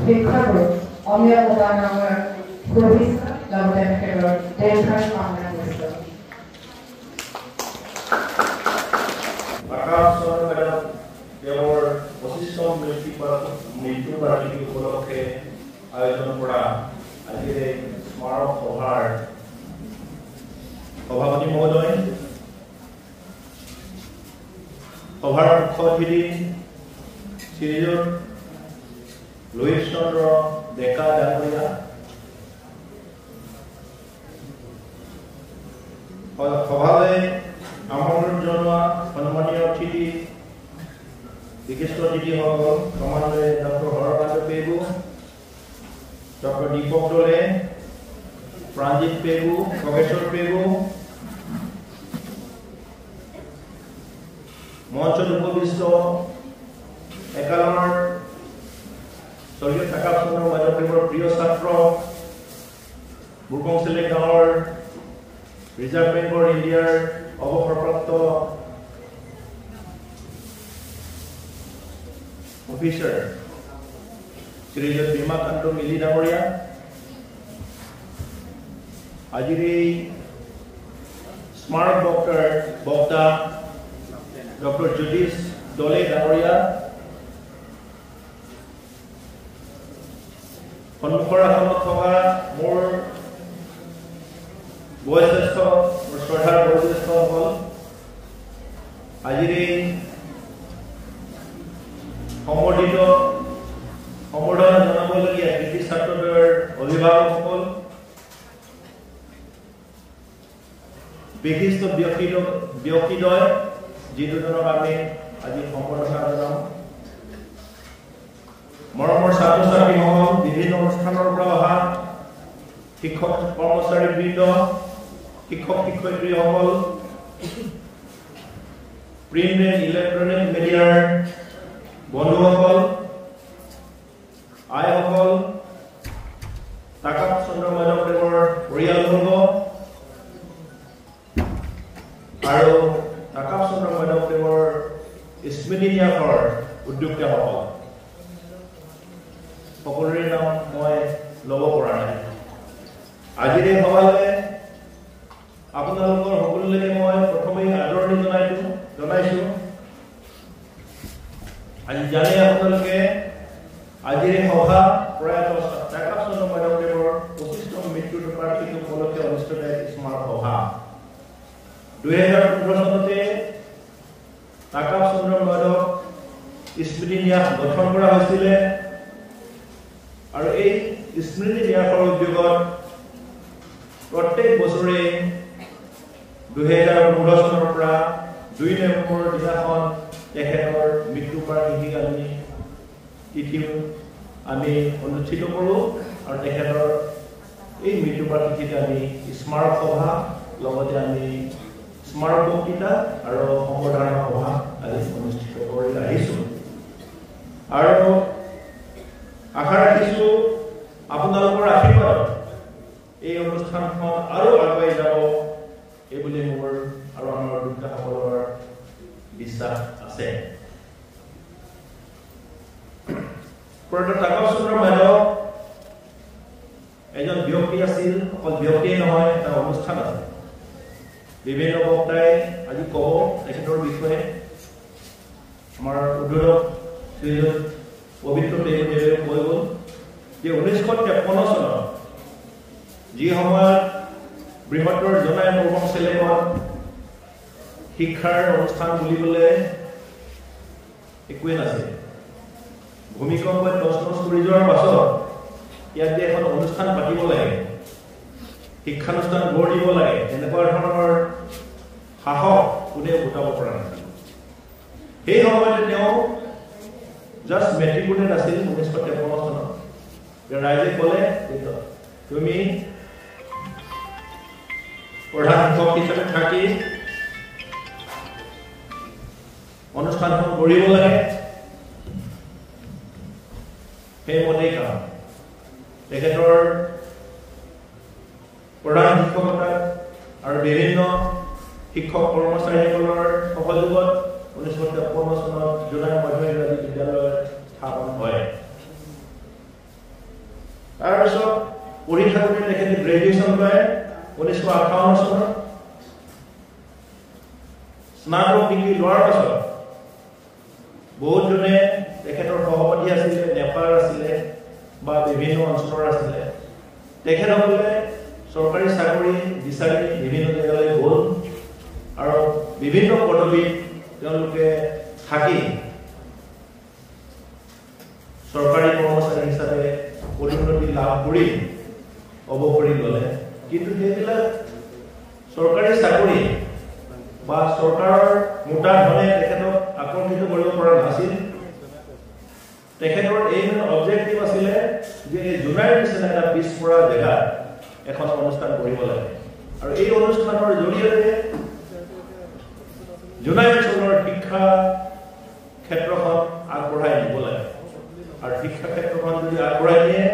শিক্ষাগুৰু অমীয় প্ৰধান নামৰ শুভেচ্ছা লগতে তেখেতৰ দীৰ্ঘায়ু কামনা কৰিছোঁ। তেওঁৰ 25তম মৃত্যু বাৰ্ষিকী উপলক্ষে আয়োজন কৰা আজিৰ এই স্মাৰক সভাৰ সভাপতি মহোদয়, সভাৰ মুখ্য অতিথি শ্ৰীযুত লুইচ চন্দ্ৰ ডেকা ডাঙৰীয়া, সভালৈ আমন্ত্ৰণ জনোৱা সন্মানীয় অতিথি বিশিষ্ট অতিথিসকল, ক্ৰমান্বয়ে ডক্টৰ হৰকান্ত পেগু, ডক্টৰ দীপক দলে, প্ৰাঞ্জিত পেগু, খগেশ্বৰ পেগু, মঞ্চত উপবিষ্ট একালৰ স্বৰ্গীয় থাকাপ চন্দ্ৰ মাধৱদেৱৰ প্ৰিয় ছাত্ৰ বুকংচেলে গাঁৱৰ ৰিজাৰ্ভ বেংকৰ ইণ্ডিয়াৰ অৱসৰপ্ৰাপ্ত অফিচাৰ শ্ৰীযুত ভীমাকান্ত মিলি ডাঙৰীয়া, আজিৰ এই স্মাৰক বক্তা ডক্টৰ জ্যোতিষ দলে ডাঙৰীয়া, সন্মুখৰ আসনত থকা মোৰ বয়োজ্যেষ্ঠ শ্ৰদ্ধাৰ বয়োজ্যেষ্ঠসকল, আজিৰ এই সম্বৰ্ধনা জনাবলগীয়া কৃতি ছাত্ৰদ্বয়ৰ অভিভাৱকসকল, বিশিষ্ট ব্যক্তিদ্বয় যি দুজনক আমি আজি সম্বৰ্ধনা জনাম, মৰমৰ ছাত্ৰ ছাত্ৰীসকল, বিভিন্ন অনুষ্ঠানৰ পৰা অহা শিক্ষক কৰ্মচাৰীবৃন্দ, শিক্ষক শিক্ষয়িত্ৰীসকল, প্ৰিণ্ট এণ্ড ইলেক্ট্ৰনিক মিডিয়াৰ বন্ধুসকল, আইসকল, থাকাপ চন্দ্ৰ মাধৱদেৱৰ পৰিয়ালবৰ্গ আৰু থাকাপ চন্দ্ৰ মাধৱদেৱৰ স্মৃতি ন্যাসৰ উদ্যোক্তাসকল, সকলোৰে নাম মই ল'ব পৰা নাই। আজিৰ এই সভালৈ আপোনালোকৰ সকলোলৈকে মই প্ৰথমেই আদৰণি জনাইছো। আজি জানে আপোনালোকে আজিৰ এই সভা প্ৰয়াত থাকাপ চন্দ্ৰ মাধৱদেৱৰ 25তম মৃত্যু বাৰ্ষিকী উপলক্ষে অনুষ্ঠিত এক স্মাৰক সভা। 2015 চনতে থাকাপ চন্দ্ৰ মাধৱ স্মৃতি ন্যাস গঠন কৰা হৈছিলে আৰু এই স্মৃতি ন্যাসৰ উদ্যোগত প্ৰত্যেক বছৰে 2015 চনৰ পৰা 2 নৱেম্বৰ দিনাখন তেখেতৰ মৃত্যু বাৰ্ষিকী তিথিও আমি অনুষ্ঠিত কৰোঁ আৰু তেখেতৰ এই মৃত্যু বাৰ্ষিকীতে আমি স্মাৰক সভা লগতে আমি স্মাৰক বক্তৃতা আৰু সম্বৰ্ধনা সভা আজি অনুষ্ঠিত কৰি আহিছোঁ আৰু আশা ৰাখিছোঁ আপোনালোকৰ আশীৰ্বাদ এই অনুষ্ঠানখন আৰু আগুৱাই যাব এই বুলি মোৰ আৰু আমাৰ উদ্যোক্তাসকলৰ বিশ্বাস আছে। থাকাপ চন্দ্ৰ মাধৱ এজন ব্যক্তি আছিল, অকল ব্যক্তিয়ে নহয়, এটা অনুষ্ঠান আছে। বিভিন্ন বক্তাই আজি ক'ব তেখেতৰ বিষয়ে। আমাৰ উদ্বোধক শ্ৰীযুত পবিত্ৰ পেগুদেৱে কৈ গ'ল যে 1953 চনত যি সময়ত বৃহত্তৰ জনাই মুৰ্মংচেলেকত শিক্ষাৰ অনুষ্ঠান বুলিবলৈ একোৱেই নাছিল। ভূমিকম্পই তছনছ কৰি যোৱাৰ পাছত ইয়াত যে এখন অনুষ্ঠান পাতিব লাগে, শিক্ষানুষ্ঠান গঢ় দিব লাগে, এনেকুৱা ধৰণৰ সাহস কোনেও গোটাব পৰা নাছিল। সেই সময়তে তেওঁ জাষ্ট মেট্ৰিকুলেট আছিল 1953 চনত। ৰাইজে ক'লে তুমি প্ৰধান শিক্ষক হিচাপে থাকি অনুষ্ঠানখন কৰিব লাগে। সেইমতেই কাম তেখেতৰ প্ৰধান শিক্ষকতা আৰু বিভিন্ন শিক্ষক কৰ্মচাৰীসকলৰ সহযোগত 1953 চনত জোনাই মধ্য ইংৰাজী বিদ্যালয় স্থাপন হয়। তাৰপিছত পঢ়ি থাকোঁতে তেখেতে গ্ৰেজুৱেশ্যন কৰে 1958 চনত স্নাতক ডিগ্ৰী লোৱাৰ পাছত বহুতজনে তেখেতৰ সহপাঠী আছিলে নেপাল আছিলে বা বিভিন্ন অঞ্চলৰ আছিলে তেখেতসকলে চৰকাৰী চাকৰি বিচাৰি বিভিন্ন জেগালৈ গ'ল আৰু বিভিন্ন পদবীত তেওঁলোকে থাকি চৰকাৰী কৰ্মচাৰী হিচাপে পদোন্নতি লাভ কৰি অৱসৰি ল'লে কিন্তু সেইবিলাক চৰকাৰী চাকৰি বা চৰকাৰৰ মোটা ধনে তেখেতক আকৰ্ষিত কৰিব পৰা নাছিল তেখেতৰ এই অবজেক্টিভ আছিলে যে জুনাইৰ নিচিনা এটা পিছপৰা জেগাত এখন অনুষ্ঠান কৰিব লাগে আৰু এই অনুষ্ঠানৰ জৰিয়তে জুনাই অঞ্চলৰ শিক্ষা ক্ষেত্ৰখন আগবঢ়াই নিব লাগে আৰু শিক্ষা ক্ষেত্ৰখন যদি আগবঢ়াই নিয়ে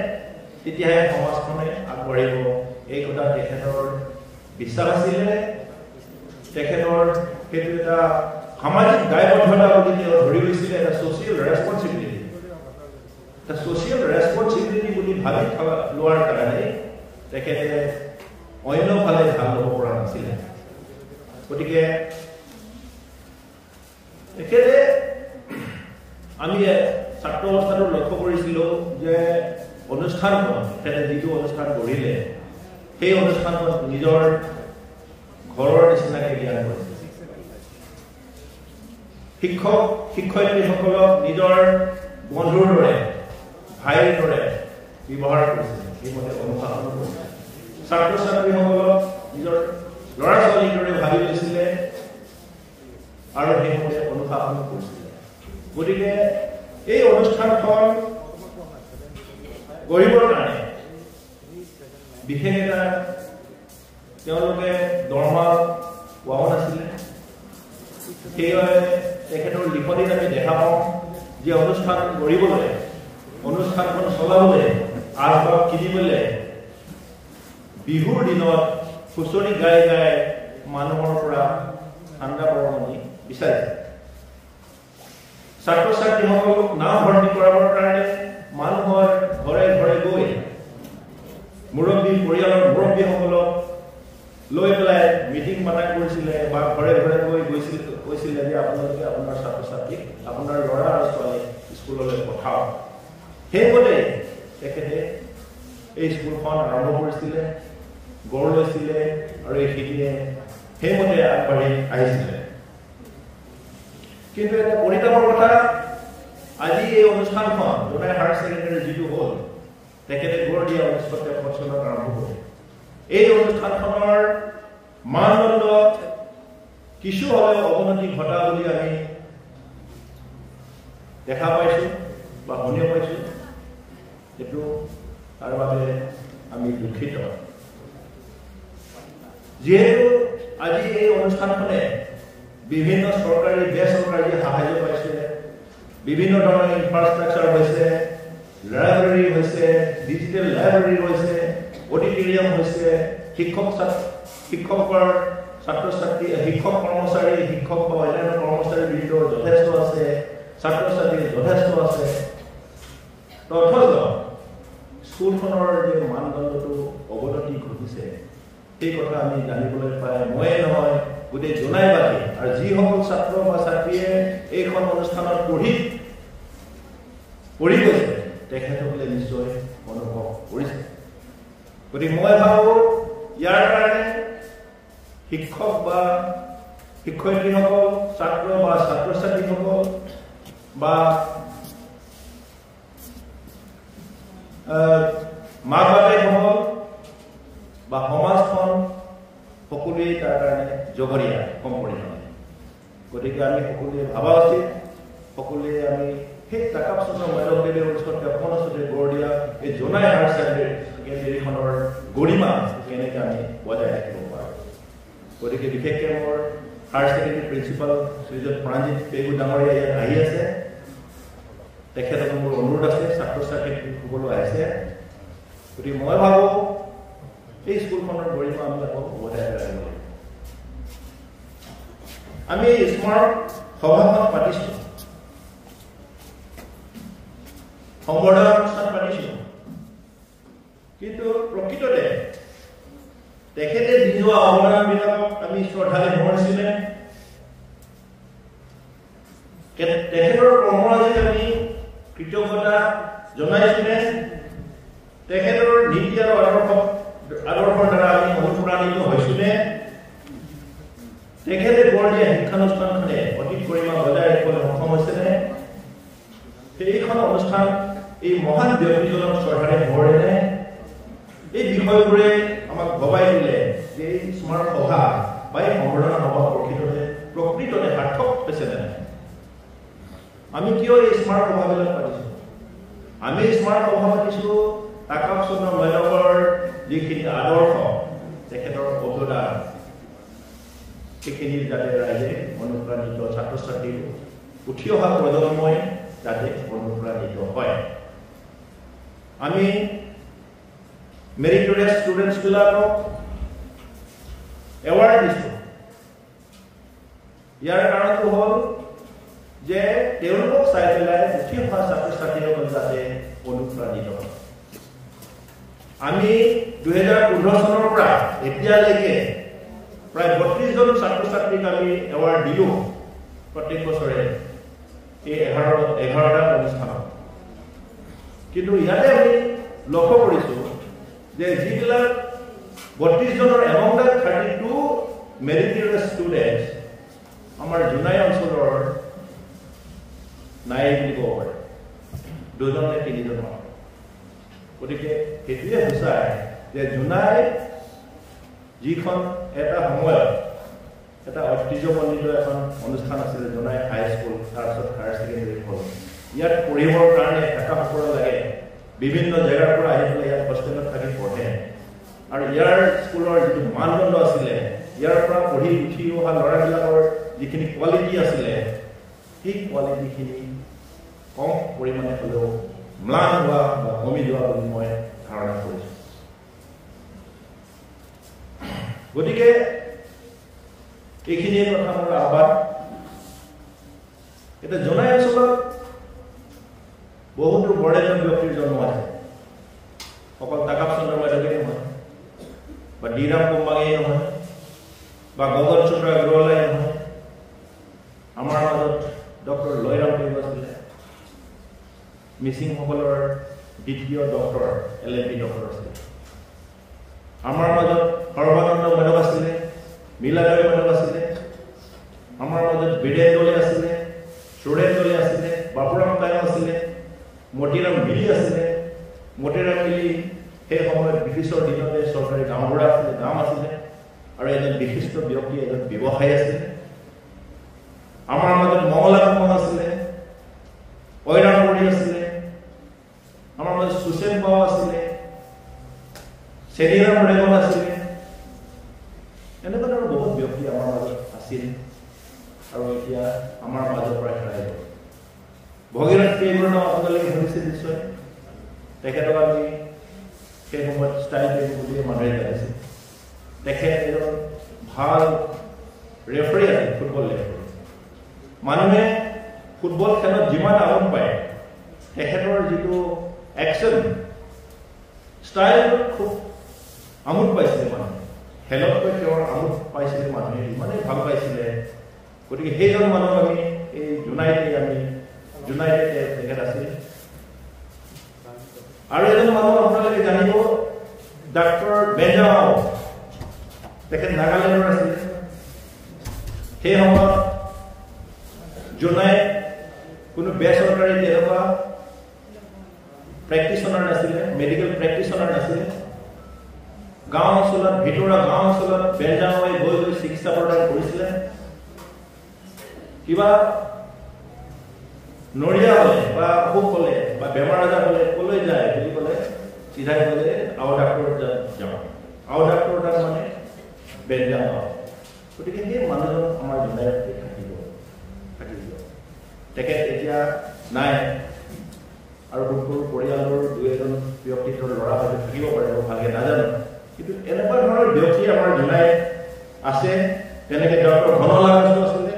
তেতিয়াহে সমাজখনে আগবাঢ়িব এই কথা তেখেতৰ বিশ্বাস আছিলে তেখেতৰ সেইটো এটা সামাজিক দায়বদ্ধতা বুলি তেওঁ ধৰি লৈছিলে এটা ছ'চিয়েল ৰেছপন্সিবিলিটি বুলি ভাবি লোৱাৰ কাৰণে তেখেতে অন্য ফালে ধান ল'ব পৰা নাছিলে গতিকে তেখেতে আমি ছাত্ৰ অৱস্থাটো লক্ষ্য কৰিছিলোঁ যে অনুষ্ঠানখন তেখেতে যিটো অনুষ্ঠান কৰিলে সেই অনুষ্ঠানখন নিজৰ ঘৰৰ নিচিনাকৈ জ্ঞান কৰিছিল শিক্ষক শিক্ষয়িত্ৰীসকলক নিজৰ বন্ধুৰ দৰে ভাইৰ দৰে ব্যৱহাৰ কৰিছিল সেইমতে অনুশাসন কৰিছিল ছাত্ৰ ছাত্ৰীসকলক নিজৰ ল'ৰা ছোৱালীৰ দৰে ভাবি লৈছিলে আৰু সেইমতে অনুশাসন কৰিছিলে গতিকে এই অনুষ্ঠানখন কৰিবৰ কাৰণে বিশেষ এটা তেওঁলোকে দৰমহা পোৱাও নাছিলে সেইবাবে তেখেতৰ লিখনিত আমি দেখা পাওঁ যে অনুষ্ঠান কৰিবলৈ অনুষ্ঠানখন চলাবলৈ আচবাব কিনিবলৈ বিহুৰ দিনত হুঁচৰি গাই গাই মানুহৰ পৰা ঠাণ্ডা বৰঙণি বিচাৰিছে ছাত্ৰ ছাত্ৰীসকলক নাম ভৰ্তি কৰাবৰ কাৰণে মানুহৰ ঘৰে ঘৰে গৈ পৰিয়ালৰ মুৰব্বীসকলক লৈ পেলাই মিটিং মাতা কৰিছিলে বা ঘৰে ঘৰে গৈ কৈছিলে যে আপোনালোকে আপোনাৰ ছাত্ৰ ছাত্ৰীক আপোনাৰ ল'ৰা আৰু ছোৱালী স্কুললৈ পঠাওক সেইমতে তেখেতে এই স্কুলখন আৰম্ভ কৰিছিলে গঢ় লৈছিলে আৰু এইখিনিয়ে সেইমতে আগবাঢ়ি আহিছিলে কিন্তু এটা পৰিতাপৰ কথা আজি এই অনুষ্ঠানখন জোনাই হায়াৰ ছেকেণ্ডেৰী যিটো হ'ল তেখেতে গঢ় দিয়া 1963 চনত আৰম্ভ কৰে এই অনুষ্ঠানখনৰ মানদণ্ড কিছু হ'লেও অৱনতি ঘটা বুলি আমি দেখা পাইছোঁ বা শুনিব পাইছোঁ সেইটো তাৰ বাবে আমি দুখিত যিহেতু আজি এই অনুষ্ঠানখনে বিভিন্ন চৰকাৰী বেচৰকাৰী সাহায্য পাইছে বিভিন্ন ধৰণৰ ইনফ্ৰাষ্ট্ৰাকচাৰ হৈছে লাইব্ৰেৰী হৈছে ডিজিটেল লাইব্ৰেৰী হৈছে অডিটৰিয়াম হৈছে শিক্ষকৰ ছাত্ৰ ছাত্ৰী শিক্ষক কৰ্মচাৰী শিক্ষক বা অন্যান্য কৰ্মচাৰীৰ ভিতৰত যথেষ্ট আছে ছাত্ৰ ছাত্ৰী যথেষ্ট আছে তথ্য স্কুলখনৰ যে মানদণ্ডটো অৱনতি ঘটিছে সেই কথা আমি জানিবলৈ পাই ময়ে নহয় গোটেই জোনাইবাসী আৰু যিসকল ছাত্ৰ বা ছাত্ৰীয়ে এইখন অনুষ্ঠানত পঢ়ি গৈছে তেখেতসকলে নিশ্চয় অনুভৱ কৰিছে গতিকে মই ভাবোঁ ইয়াৰ কাৰণে শিক্ষক বা শিক্ষয়িত্ৰীসকল ছাত্ৰ বা ছাত্ৰ ছাত্ৰীসকল বা মাক বাপেকসকল বা সমাজখন সকলোৱে তাৰ কাৰণে জগৰীয়া সম্পূৰ্ণ গতিকে আমি সকলোৱে ভাবা উচিত সকলোৱে আমি সেই টাকাপচন্দ্ৰ মাধৱদেৱে 1953 গঢ় দিয়া এই জোনাই হায়াৰ ছেকেণ্ডেৰীখনৰ গৰিমা কেনেকৈ আমি বজাই ৰাখিব পাৰোঁ গতিকে বিশেষকৈ মোৰ হায়াৰ ছেকেণ্ডেৰী প্ৰিন্সিপাল শ্ৰীযুত প্ৰাণজিৎ পেগু ডাঙৰীয়া ইয়াত আহি আছে তেখেতক মোৰ অনুৰোধ আছে ছাত্ৰ ছাত্ৰীসকলো আহিছে গতিকে মই ভাবোঁ এই স্কুলখনৰ গৰিমা আমি আকৌ বজাই ৰাখিব লাগিব আমি স্মাৰক সভাখন পাতিছোঁ সম্বৰ্ধনা অনুষ্ঠান পাতিছোঁ কিন্তু প্ৰকৃততে তেখেতে দি যোৱা অৱদানবিলাকক আমি শ্ৰদ্ধাৰে মৰিছিলে তেখেতৰ কৰ্মৰাজিত আমি কৃতজ্ঞতা জনাইছিলে তেখেতৰ নীতি আৰু আদৰ্শৰ দ্বাৰা আমি অনুপ্ৰাণিত হৈছিলে তেখেতে গঢ় দিয়া শিক্ষানুষ্ঠানখনে অধিক পৰিমাণ বজাই ৰাখিবলৈ সক্ষম হৈছিলে সেইখন অনুষ্ঠান এই মহান ব্যক্তিজনক শ্ৰদ্ধাৰে মৰিলে এই বিষয়বোৰে আমাক ভবাই দিলে যে এই স্মাৰক সভা বা এই সম্বৰ্ধনা সভা প্ৰকৃততে সাৰ্থক হৈছে নে আমি কিয় এই স্মাৰক সভাবিলাক পাতিছো আমি স্মাৰক সভা পাতিছো তাকাব চন্দ্ৰ মৈদামৰ যিখিনি আদৰ্শ তেখেতৰ অৱদান সেইখিনি যাতে ৰাইজে অনুপ্ৰাণিত ছাত্ৰ ছাত্ৰী উঠি অহা প্ৰজন্মই যাতে অনুপ্ৰাণিত হয় আমি মেৰিটৰিয়াছ ষ্টুডেণ্টছবিলাকক এৱাৰ্ড দিছোঁ ইয়াৰ কাৰণটো হ'ল যে তেওঁলোকক চাই পেলাই উঠি অহা ছাত্ৰ ছাত্ৰীসকল যাতে অনুপ্ৰাণিত হয় আমি 2015 চনৰ পৰা এতিয়ালৈকে প্ৰায় 32 জন ছাত্ৰ ছাত্ৰীক আমি এৱাৰ্ড দিলোঁ প্ৰত্যেক বছৰে এই 11টা অনুষ্ঠানত কিন্তু ইয়াতে আমি লক্ষ্য কৰিছোঁ যে যিবিলাক 32 জনৰ এমং দ্য 32 মেৰিটৰিয়াছ ষ্টুডেণ্টছ আমাৰ জোনাই অঞ্চলৰ নাই বুলি ক'ব পাৰে 2 জন নে 3 জন গতিকে সেইটোৱে সূচায় যে জোনাই যিখন এটা সময়ত এটা ঐতিহ্যমণ্ডিত এখন অনুষ্ঠান আছিলে জোনাই হাইস্কুল তাৰপিছত হায়াৰ ছেকেণ্ডেৰী হ'ল ইয়াত পঢ়িবৰ কাৰণে থকা সকলো লাগে বিভিন্ন জেগাৰ পৰা আহি পেলাই ইয়াত হোষ্টেলত থাকি পঢ়ে আৰু ইয়াৰ স্কুলৰ যিটো মানদণ্ড আছিলে ইয়াৰ পৰা পঢ়ি উঠি অহা ল'ৰাবিলাকৰ যিখিনি কোৱালিটি আছিলে সেই কোৱালিটিখিনি কম পৰিমাণে হ'লেও ম্লান হোৱা বা কমি যোৱা বুলি মই ধাৰণা কৰিছোঁ গতিকে এইখিনিয়ে কথা মোৰ আহ্বান এতিয়া জোনাই অঞ্চলত বহুতো বৰেণ্য ব্যক্তিৰ জন্ম আছে অকল তাকাব চন্দ্ৰ মৈদামেই নহয় বা ডিৰাম কোম্বাঙেই নহয় বা গগন চন্দ্ৰ আগৰৱালাই নহয় আমাৰ মাজত ডক্টৰ লয়ৰাম দেৱ আছিলে মিচিংসকলৰ দ্বিতীয় ডক্টৰ LLB ডক্টৰ আছিলে আমাৰ মাজত সৰ্বানন্দ মাধৱ আছিলে নীলাদয় মাধৱ আছিলে আমাৰ মাজত বীৰেন দলে আছিলে সুৰেন দলে আছিলে বাবুৰাম কায় আছিলে মতিৰাম মিলি আছিলে মতিৰাম মিলি সেই সময়ত ব্ৰিটিছৰ দিনতে চৰকাৰী গাঁওবুঢ়া আছিলে নাম আছিলে আৰু এজন বিশিষ্ট ব্যক্তি এজন ব্যৱসায়ী আছিলে আমাৰ মাজত মঙলা ফুকন আছিলে ঐৰাম কৰি আছিলে আমাৰ মাজত সুচেন বাও আছিলে চেনিৰাম ৰেগন আছিলে এনেকুৱা ধৰণৰ বহুত ব্যক্তি আমাৰ মাজত আছিল আৰু এতিয়া আমাৰ মাজৰ পৰা হেৰাই গ'ল ভগীৰথ পেগুৰ নাম আপোনালোকে শুনিছে নিশ্চয় তেখেতক আমি সেই সময়ত ষ্টাইল পেগু বুলিয়ে মানুহে জানিছিল তেখেত এজন ভাল ৰেফাৰী আছিল ফুটবল ৰেফাৰী মানুহে ফুটবল খেলত যিমান আনন্দ পায় তেখেতৰ যিটো একশ্যন ষ্টাইলত খুব আমোদ পাইছিলে মানুহে খেলতকৈ তেওঁৰ আমোদ পাইছিলে মানুহে ইমানেই ভাল পাইছিলে গতিকে সেইজন মানুহক আমি এই জোনাইতে তেখেত আছিল আৰু এজন মানুহ আপোনালোকে জানিব ডাক্তৰ বেঞ্জাও তেখেত নাগালেণ্ডৰ আছিলে সেই সময়ত জোনাই কোনো বেচৰকাৰী তেনেকুৱা প্ৰেক্টিচনাৰ নাছিলে মেডিকেল প্ৰেক্টিচনাৰ নাছিলে গাঁও অঞ্চলত ভিতৰুৱা গাঁও অঞ্চলত বেঞ্জামে গৈ গৈ চিকিৎসা প্ৰদান কৰিছিলে কিবা নৰিয়া হ'লে বা অসুখ হ'লে বা বেমাৰ আজাৰ হ'লে ক'লৈ যায় বুলি ক'লে চিধাই ক'লে আও ডাক্তৰ যাওঁ আও ডাক্তৰ তাত মানে বেঞ্জাম গতিকে সেই মানুহজন আমাৰ জোনাইতে থাকিব তেখেত এতিয়া নাই আৰু বহুতো পৰিয়ালৰ 2-এজন ব্যক্তিত্বৰ ল'ৰা হয়তো থাকিব পাৰে ভালকৈ নাজানো কিন্তু এনেকুৱা ধৰণৰ ব্যক্তি আমাৰ জোনাই আছে তেনেকৈ ডক্টৰ ঘনলাল আছিলে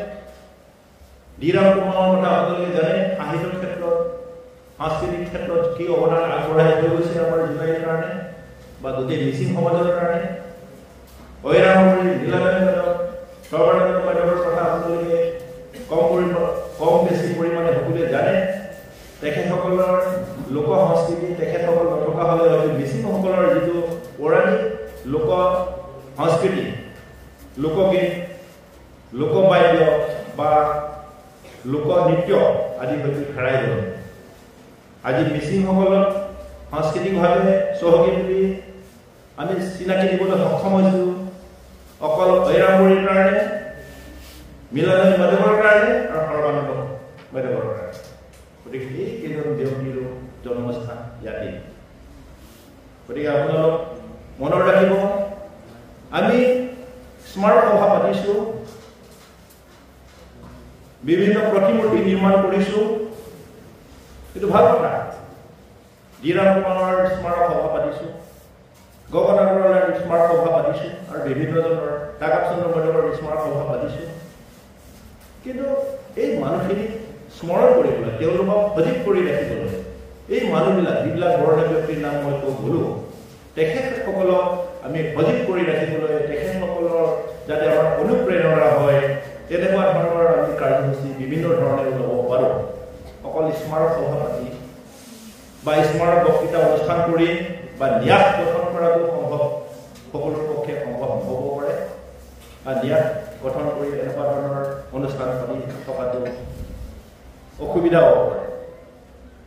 ডিৰাম কুমাৰৰ কথা আপোনালোকে জানে সাহিত্যৰ ক্ষেত্ৰত সাংস্কৃতিক ক্ষেত্ৰত কি অৱদান আগবঢ়াই থৈ গৈছে আমাৰ জোনাইৰ কাৰণে বা গোটেই মিচিং সমাজৰ কাৰণে ঐৰামুৰি নীলানন্দ সৰ্বানন্দ মাধৱৰ কথা আপোনালোকে কম বেছি পৰিমাণে সকলোৱে জানে। তেখেতসকলৰ লোক সংস্কৃতি তেখেতসকল নথকা হ'লে হয়তো মিচিংসকলৰ যিটো পৌৰাণিক লোক সংস্কৃতি লোকগীত লোকবাদ্য বা লোকনৃত্য আদি হয়তো হেৰাই গ'ল। আজি মিচিংসকলক সাংস্কৃতিকভাৱে চহকী বুলি আমি চিনাকি দিবলৈ সক্ষম হৈছোঁ অকল ঐৰামুৰিৰ কাৰণে, নীলানন্দ মাধৱৰ কাৰণে আৰু সৰ্বানন্দ মাধৱৰ কাৰণে। গতিকে এইকেইজন ব্যক্তিৰ জন্মস্থান ইয়াতে। গতিকে আপোনালোক মনত ৰাখিব, আমি স্মাৰক সভা পাতিছোঁ, বিভিন্ন প্ৰতিমূৰ্তি নিৰ্মাণ কৰিছোঁ, এইটো ভাল কথা। জিৰাম কুমাৰৰ স্মাৰক সভা পাতিছোঁ, গগন আগৰৱালাৰ স্মাৰক সভা পাতিছোঁ আৰু বিভিন্নজনৰ টাকাপ চন্দ্ৰ মাধৱৰ স্মাৰক সভা পাতিছোঁ। কিন্তু এই মানুহখিনিক স্মৰণ কৰিবলৈ, তেওঁলোকক সজীৱ কৰি ৰাখিবলৈ এই মানুহবিলাক যিবিলাক বৰ্ণ ব্যক্তিৰ নাম মই ক'লোঁ, তেখেতসকলক আমি সজীৱ কৰি ৰাখিবলৈ, তেখেতসকলৰ যাতে আমাৰ অনুপ্ৰেৰণা হয় তেনেকুৱা ধৰণৰ আমি কাৰ্যসূচী বিভিন্ন ধৰণে ল'ব পাৰোঁ। অকল স্মাৰক সভা পাতি বা স্মাৰক বক্তৃতা অনুষ্ঠান কৰি বা ন্যাস গঠন কৰাটো সম্ভৱ, সকলোৰ পক্ষে সম্ভৱ নহ'ব পাৰে। বা ন্যাস গঠন কৰি এনেকুৱা ধৰণৰ অনুষ্ঠান পাতি থকাটো অসুবিধা হ'ব পাৰে।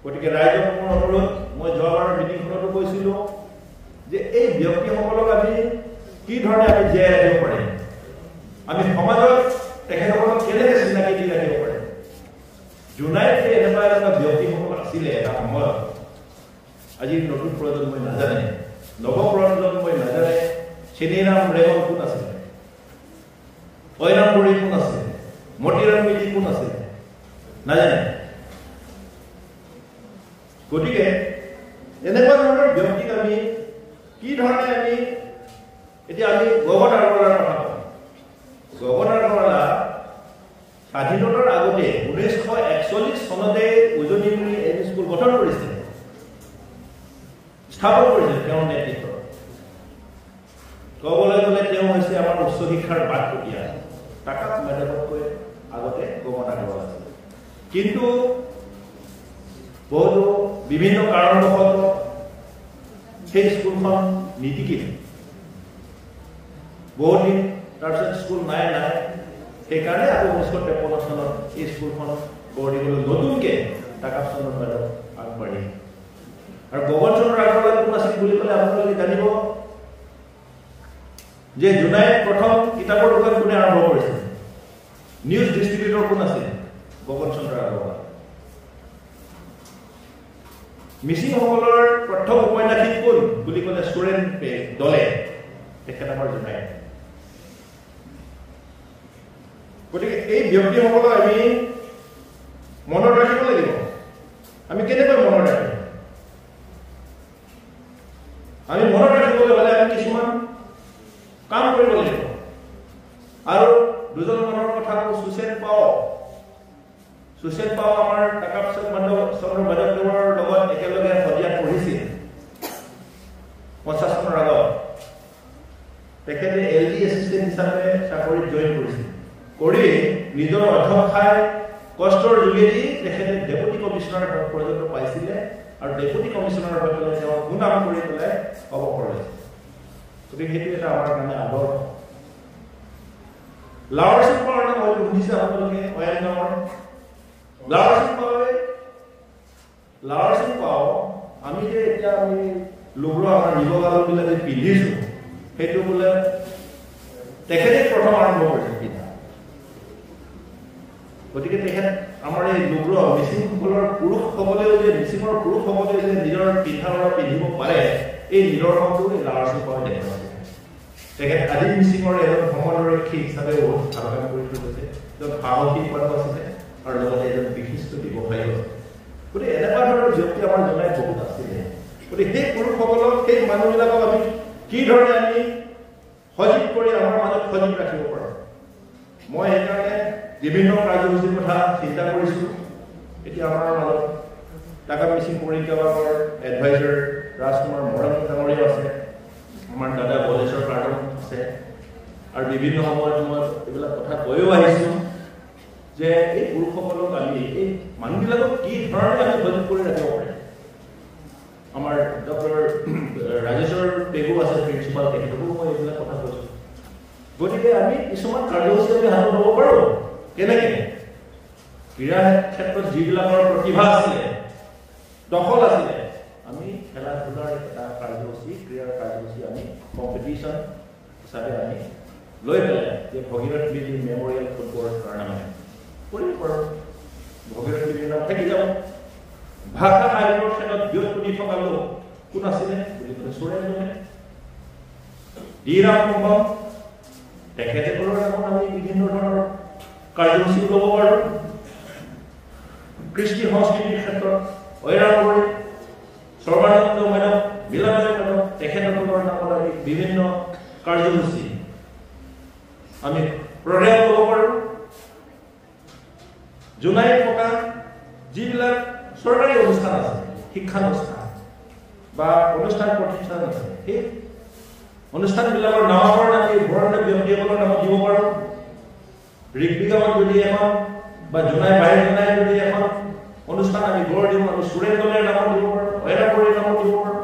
গতিকে ৰাইজক মোৰ অনুৰোধ, মই যোৱাবাৰৰ মিটিংখনতো কৈছিলোঁ যে এই ব্যক্তিসকলক আমি কি ধৰণে আমি জীয়াই ৰাখিব পাৰিম, আমি সমাজত তেখেতসকলক কেনেকৈ চিনাকি দি ৰাখিব পাৰিম। জোনাইত এনেকুৱা ব্যক্তিসকল আছিলে এটা সময়ত, আজি নতুন প্ৰজন্মই নাজানে, নৱপ্ৰজন্মই নাজানে চেনিৰাম ৰেগল কোন আছিলে, ঐৰামুৰি কোন আছিলে, মতিৰাম মিলি কোন আছিলে, নাজানে। গতিকে এনেকুৱা ধৰণৰ ব্যক্তিক আমি কি ধৰণে আমি এতিয়া আমি গগন আগৰৱালাৰ কথা কওঁ। গগন আগৰৱালা স্বাধীনতাৰ আগতে 1941 চনতে উজনি এল পি স্কুল গঠন কৰিছিল, স্থাপন কৰিছিল তেওঁৰ নেতৃত্বত। ক'বলৈ গ'লে তেওঁ হৈছে আমাৰ উচ্চ শিক্ষাৰ বাটপটীয়া। টাকাপ মাধৱতকৈ আগতে গগন আগৰৱালা আছিল। কিন্তু বহুতো বিভিন্ন কাৰণবশতঃ সেই স্কুলখন নীতিকিল বহুত দিন, তাৰপিছত স্কুল নাই। সেইকাৰণে আকৌ 1953 চনত এই স্কুলখন গঢ় দিবলৈ নতুনকৈ টাকাপ চন্দ্ৰ মাধৱ আগবাঢ়ি। আৰু গগন চন্দ্ৰ আগৰৱালা কোন আছিল বুলি ক'লে আপোনালোকে জানিব যে জোনাইত প্ৰথম কিতাপৰ দোকান কোনে আৰম্ভ কৰিছিল, নিউজ ডিষ্ট্ৰিবিউটৰ কোন আছিল, গগন চন্দ্ৰ আগৰৱালা। মিচিংসকলৰ প্ৰথম উপন্যাসিক কোন বুলি ক'লে সুৰেন দলে, তেখেত আমাৰ জোনাইত। গতিকে এই ব্যক্তিসকলক আমি মনত ৰাখিব লাগিব। আমি কেনেকৈ মনত ৰাখিম? আমি মনত ৰাখিবলৈ হ'লে আমি কিছুমান কাম কৰিব লাগিব। আৰু দুজন মানুহৰ কথা কওঁ, সুচেন পাও আমাৰ টাকাপ চন্দ্ৰ মাধৱদেৱৰ লগত একেলগে শদিয়াত পঢ়িছিল 50 চনৰ আগত। তেখেতে LD এছিষ্টেণ্ট হিচাপে চাকৰিত জইন কৰিছিল, কৰি নিজৰ অধ্যক্ষাই কষ্টৰ যোগেদি তেখেতে ডেপুটি কমিশ্যনাৰ পৰ্যন্ত পাইছিলে আৰু ডেপুটি কমিশ্যনাৰ হৈ পেলাই তেওঁ সুনাম কৰি পেলাই অৱসৰ লৈছিল। গতিকে সেইটো এটা আমাৰ কাৰণে আদৰ্শ। লাৱাৰ সিং পাৱাৰ নাম হয়তো শুনিছে আপোনালোকে, অয়ানগাঁৱৰ লাৱাৰ সিং পাও আমি যে এতিয়া আমি লুগ্ৰ আমাৰ নিবগালবিলাক যে পিন্ধিছোঁ, সেইটো বোলে তেখেতে প্ৰথম আৰম্ভ কৰিছিল পিন্ধা। গতিকে তেখেত আমাৰ এই লুগ্ৰ মিচিংসকলৰ পুৰুষসকলেও যে নিজৰ পিন্ধা পিন্ধিব পাৰে, এই নিদৰ্শনটো লাৱাৰ সিং পাৱে দেখুৱাইছে। তেখেত আদি মিচিঙৰ এজন সমৰৰক্ষী হিচাপে বহুত ভাল কাম কৰি থৈ গৈছে, এজন সাহসী মানুহ আছিলে আৰু লগতে এজন বিশিষ্ট ব্যৱসায়ী আছিল। গতিকে এনেকুৱা ধৰণৰ ব্যক্তি আমাৰ জনাই বহুত আছিলে। গতিকে সেই পুৰুষসকলক, সেই মানুহবিলাকক আমি কি ধৰণে আমি সজীৱ কৰি আমাৰ মাজত সজীৱ ৰাখিব পাৰোঁ, মই সেইকাৰণে বিভিন্ন কাৰ্যসূচীৰ কথা চিন্তা কৰিছোঁ। এতিয়া আমাৰ মাজত টাকাপ মিচিং পৰিক্ৰমাৰ এডভাইজাৰ ৰাজকুমাৰ মৰাণ ডাঙৰীয়াও আছে, আছে আৰু বিভিন্ন সময়ত মই এইবিলাক কথা কৈও আহিছোঁ যে এই পুৰুষসকলক আমি এই মানুহবিলাকক কি ধৰণে আমি সহযোগ কৰি ৰাখিব পাৰিম আমাৰ ডক্টৰ ৰাজেশ্বৰ পেগু আছে প্ৰিন্সিপাল তেখেতকো মই এইবিলাক কথা কৈছোঁ গতিকে আমি কিছুমান কাৰ্যসূচী আমি হাতত ল'ব পাৰোঁ কেনেকৈ ক্ৰীড়া ক্ষেত্ৰত যিবিলাকৰ প্ৰতিভা আছিলে দখল আছিলে আমি খেলা ধূলাৰ এটা কাৰ্যসূচী ক্ৰীড়াৰ কাৰ্যসূচী আমি কম্পিটিশ্যন হিচাপে আমি লৈ পেলাই যে Bhagirath Medhi memorial football tournament কৰিব পাৰোঁ ভগীৰথ মেধিৰ নাম থাকি যাব ভাষা সাহিত্যৰ ক্ষেত্ৰত ব্যস্ত থকা লোক কোন আছিলে বুলি ক'লে সুৰেন্দ্ৰ ডিৰাম সম্ভৱ তেখেতসকলৰ নামত আমি বিভিন্ন ধৰণৰ কাৰ্যসূচী ল'ব পাৰোঁ কৃষ্টি সংস্কৃতিৰ ক্ষেত্ৰত ঐৰামৰি সৰ্বানন্দ মেডম বিলাময় মেডম তেখেতসকলৰ নামত আমি বিভিন্ন কাৰ্যসূচী আমি প্ৰগ্ৰেম ল'ব পাৰোঁ জোনাইত থকা যিবিলাক চৰকাৰী অনুষ্ঠান আছে শিক্ষানুষ্ঠান বা অনুষ্ঠান প্ৰতিষ্ঠান আছে সেই অনুষ্ঠানবিলাকৰ নামকৰণ আমি বৰণ্য ব্যক্তিসকলৰ নামত দিব পাৰোঁ ঋগ্বিগামত যদি এখন বা জোনাই বাহিৰ জোনাই যদি এখন অনুষ্ঠান আমি গঢ় দিওঁ আমি সুৰেন্দ্ৰৰ নামত দিব পাৰোঁ ঐৰামৰিৰ নামত দিব পাৰোঁ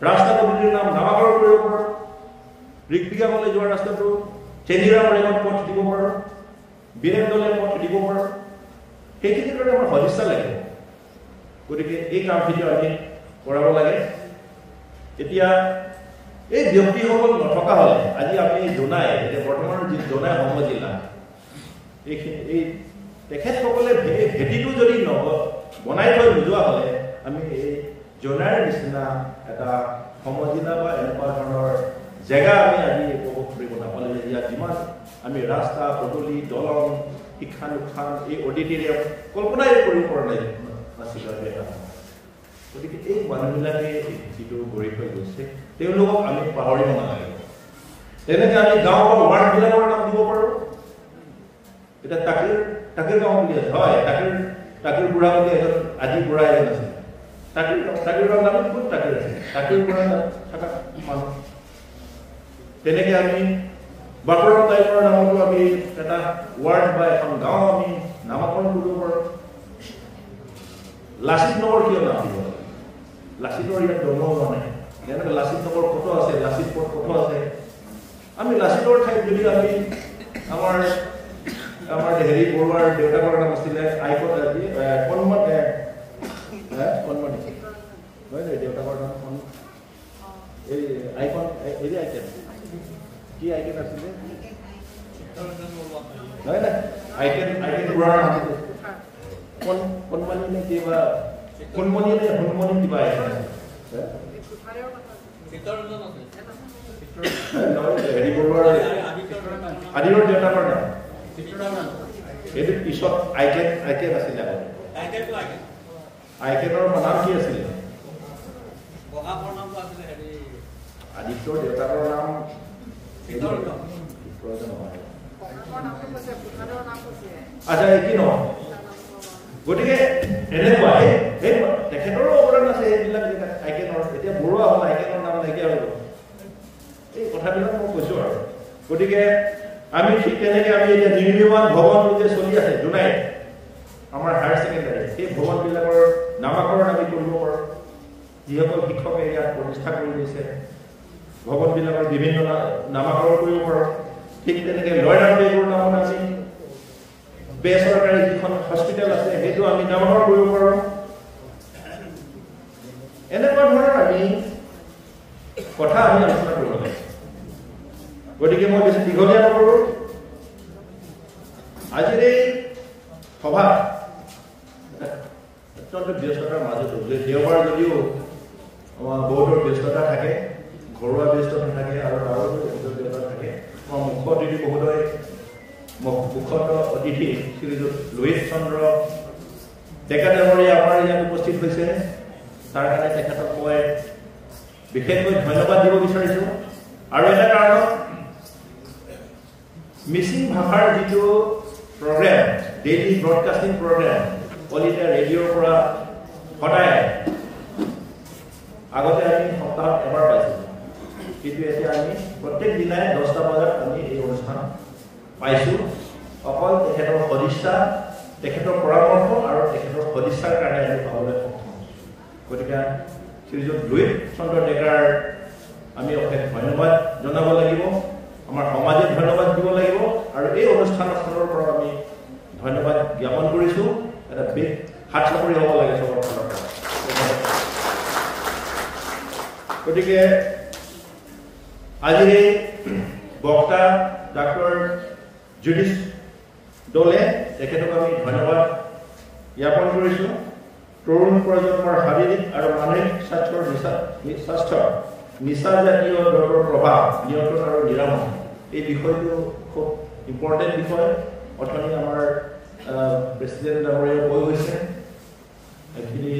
ৰাস্তাপতিৰ নাম নামাকৰণ কৰিব পাৰোঁ ঋগ্বিগামলৈ যোৱা ৰাস্তাটো চেনিৰাম ৰেলত পথ দিব পাৰোঁ বীৰেন্দ্ৰলৈ পথ দিব পাৰোঁ সেইখিনি কাৰণে আমাৰ সদিচ্ছা লাগে গতিকে এই কামখিনি আমি কৰাব লাগে এতিয়া এই ব্যক্তিসকল নথকা হ'লে আজি আমি জোনাই এতিয়া বৰ্তমানৰ যি জোনাই সমজিলা এই তেখেতসকলে ভেটিটো যদি বনাই থৈ নোযোৱা হ'লে আমি এই জোনাইৰ নিচিনা এটা সমজিলা বা এনেকুৱা ধৰণৰ জেগা আমি আজি উপভোগ কৰিব নাপালে ইয়াত যিমান আমি ৰাস্তা পদূলি দলং শিক্ষানুষ্ঠান এই অডিটৰিয়াম কল্পনাই কৰিব পৰা নাই নাছিল গতিকে এই মানুহবিলাকে যিটো গঢ়ি থৈ গৈছে তেওঁলোকক আমি পাহৰিব নালাগে তেনেকৈ আমি গাঁও বা ৱাৰ্ডবিলাকৰ নাম দিব পাৰোঁ এতিয়া তাকিৰ গাঁও বুলি আছে হয় তাকিৰ বুঢ়া বুলি এজন আদি বুঢ়া এজন আছে তাকিৰ গাঁও নামত বহুত তাকিৰ আছে তাকিৰ বুঢ়া থকা মানুহ তেনেকৈ আমি বাকৰম টাইপৰ নামতো আমি এটা ৱাৰ্ড বা এখন গাঁও আমি নামকৰণ কৰিব পাৰোঁ লাচিত নগৰ কিয় নাম দিব লাচিতৰ ইয়াত জন্ম হোৱা নাই যেনেকৈ লাচিত নগৰ কত আছে লাচিত পথ কত আছে আমি লাচিতৰ ঠাইত যদি আমি আমাৰ হেৰি বৰুৱাৰ দেউতাকৰ নাম আছিলে আইকন কণমণি হয় নে দেউতাকৰ নাম এই আইকন এই আইকন কি আইকন আছিলে নহয় নে আইকন বুঢ়াৰ নাম কণমণি নে কিবা কণমণি নে হনুমণি কিবা হেৰি বৰুৱাৰ আদিৰৰ দেউতাকৰ নাম এইটো পিছত আইকেন আছিলে আইকেনৰ নাম কি আছিলে আদিত্যৰ দেউতাকৰ নাম আচ্ছা কি নহয় গতিকে এনেকুৱা তেখেতৰো অৱদান আছে এইবিলাক জেগাত আইকেনৰ এতিয়া বৰুৱা হ'ল আইকেনৰ নাম নাইকিয়া হৈ গ'ল এই কথাবিলাক মই কৈছোঁ আৰু গতিকে আমি ঠিক তেনেকৈ আমি এতিয়া নিৰ্মীয়মান ভৱনটো যে চলি আছে জোনাইত আমাৰ হায়াৰ ছেকেণ্ডাৰী সেই ভৱনবিলাকৰ নামাকৰণ আমি কৰিব পাৰোঁ যিসকল শিক্ষকে ইয়াত প্ৰতিষ্ঠা কৰি দিছে ভৱনবিলাকৰ বিভিন্ন নামাকৰণ কৰিব পাৰোঁ ঠিক তেনেকৈ লয়ৰাম বেগৰ নামত আমি বেচৰকাৰী যিখন হস্পিটেল আছে সেইটো আমি নামকৰণ কৰিব পাৰোঁ এনেকুৱা ধৰণৰ আমি কথা আমি আলোচনা কৰিব লাগে গতিকে মই বেছি দীঘলীয়া নকৰোঁ আজিৰ এই সভা অত্যন্ত ব্যস্ততাৰ মাজতো দেওবাৰ যদিও আমাৰ বহুতৰ ব্যস্ততা থাকে ঘৰুৱা ব্যস্ততা থাকে আৰু তাৰো ব্যস্ততা থাকে আমাৰ মুখ্য অতিথি মহোদয় মুখ্য অতিথি শ্ৰীযুত লোহিত চন্দ্ৰ ডেকা ডাঙৰীয়া আমাৰ ইয়াত উপস্থিত হৈছে তাৰ কাৰণে তেখেতক মই বিশেষকৈ ধন্যবাদ দিব বিচাৰিছোঁ আৰু এটা কাৰণত মিচিং ভাষাৰ যিটো programme daily broadcasting programme all India ৰেডিঅ'ৰ পৰা সদায় আগতে আমি সপ্তাহত এবাৰ পাইছিলোঁ কিন্তু এতিয়া আমি প্ৰত্যেক দিনাই 10টা বজাত আমি এই অনুষ্ঠান পাইছোঁ অকল তেখেতৰ সদিচ্ছা তেখেতৰ পৰামৰ্শ আৰু তেখেতৰ সদিচ্ছাৰ কাৰণে আমি পাবলৈ সক্ষম হৈছোঁ গতিকে শ্ৰীযুত লুইত চন্দ্ৰ ডেকাৰ আমি অশেষ ধন্যবাদ জনাব লাগিব আমাৰ সমাজে ধন্যবাদ দিব লাগিব আৰু এই অনুষ্ঠানখনৰ পৰা আমি ধন্যবাদ জ্ঞাপন কৰিছোঁ এটা বিগ হাত চাপৰি হ'ব লাগে চবৰ ফালৰ পৰা গতিকে আজিৰ এই বক্তা ডাক্তৰ জুডিছ ডলে তেখেতক আমি ধন্যবাদ জ্ঞাপন কৰিছোঁ তৰুণ প্ৰজন্মৰ শাৰীৰিক আৰু মানসিক স্বাস্থ্যৰ নিচাজাতীয় দ্ৰব্যৰ প্ৰভাৱ নিয়ন্ত্ৰণ আৰু নিৰাময় এই বিষয়টো খুব ইম্পৰ্টেণ্ট বিষয় অথনি আমাৰ প্ৰেচিডেণ্ট ডাঙৰীয়াই কৈ গৈছে এইখিনি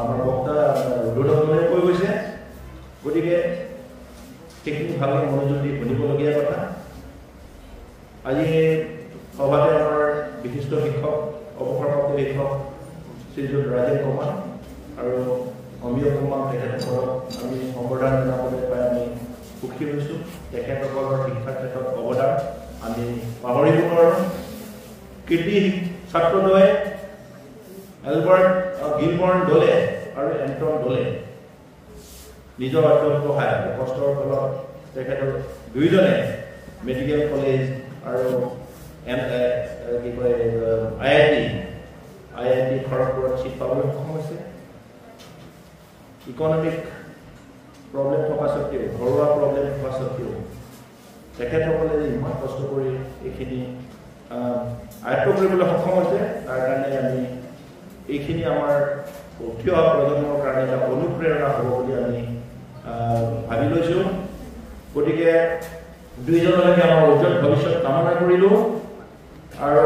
আমাৰ বক্তা ৰুদলে কৈ গৈছে গতিকে সেইখিনি ভালকৈ মনোযোগ দি শুনিবলগীয়া কথা আজি সভাতে আমাৰ বিশিষ্ট শিক্ষক অৱসৰপ্ৰাপ্ত শিক্ষক শ্ৰীযুত ৰাজেশ কমান আৰু অমীয় কুমাৰ তেখেতসকলক আমি সম্বৰ্ধনা জনাবলৈ পাই আমি সুখী হৈছোঁ তেখেতসকলৰ শিক্ষাৰ ক্ষেত্ৰত অৱদান আমি পাহৰিব নোৱাৰোঁ কৃতি ছাত্ৰদ্বয় এলবাৰ্ট গিলবৰ্ণ ডলে আৰু এণ্টন ডলে নিজৰ আত্মসহায় কষ্টৰ ফলত তেখেতৰ দুয়োজনে মেডিকেল কলেজ আৰু কি কয় আই আই টি খড়গপুৰত চিট পাবলৈ সক্ষম হৈছে ইকনমিক প্ৰব্লেম থকা স্বত্তেও ঘৰুৱা প্ৰব্লেম থকা স্বত্তেও তেখেতসকলে যে ইমান কষ্ট কৰি এইখিনি আয়ত্ব কৰিবলৈ সক্ষম হৈছে তাৰ কাৰণে আমি এইখিনি আমাৰ উঠি অহা প্ৰজন্মৰ কাৰণে এটা অনুপ্ৰেৰণা হ'ব বুলি আমি ভাবি লৈছোঁ গতিকে দুইজনলৈকে আমাৰ উজ্জ্বল ভৱিষ্যত কামনা কৰিলোঁ আৰু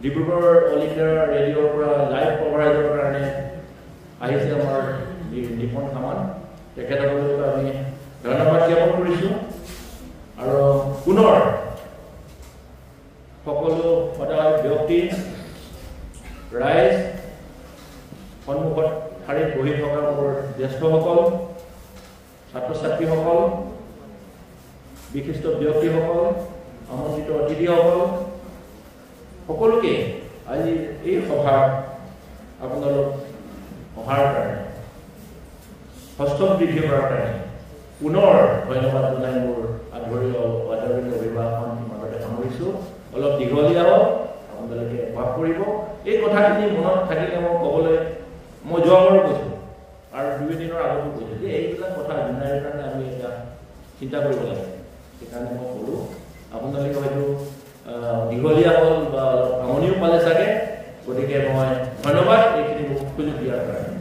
ডিব্ৰুগড় অল ইণ্ডিয়া ৰেডিঅ'ৰ পৰা লাইভ কভাৰেজৰ কাৰণে আহিছে আমাৰ নিপন সামান তেখেতসকলক আমি ধন্যবাদ জ্ঞাপন কৰিছোঁ আৰু পুনৰ সকলো সদায় ব্যক্তি ৰাইজ সন্মুখত শাৰীত বহি থকা মোৰ জ্যেষ্ঠসকল ছাত্ৰ ছাত্ৰীসকল বিশিষ্ট ব্যক্তিসকল আমন্ত্ৰিত অতিথিসকল সকলোকে আজি এই সভাত আপোনালোক অহাৰ কাৰণে হস্তবৃদ্ধি কৰাৰ কাৰণে পুনৰ ধন্যবাদ জনাই মোৰ আদৰণীয় অভিভাষণ মাজতে সামৰিছোঁ অলপ দীঘলীয়া হওক আপোনালোকে ভাগ কৰিব এই কথাখিনি মনত থাকিলে মই ক'বলৈ মই যোৱাবাৰো কৈছোঁ আৰু 2 দিনৰ আগতো কৈছোঁ যে এইবিলাক কথা জনাৰ কাৰণে আমি এতিয়া চিন্তা কৰিব লাগে সেইকাৰণে মই ক'লোঁ আপোনালোকে হয়তো দীঘলীয়া হ'ল বা আমনিও পালে চাগে গতিকে মই ধন্যবাদ এইখিনি মোক সুযোগ দিয়াৰ কাৰণে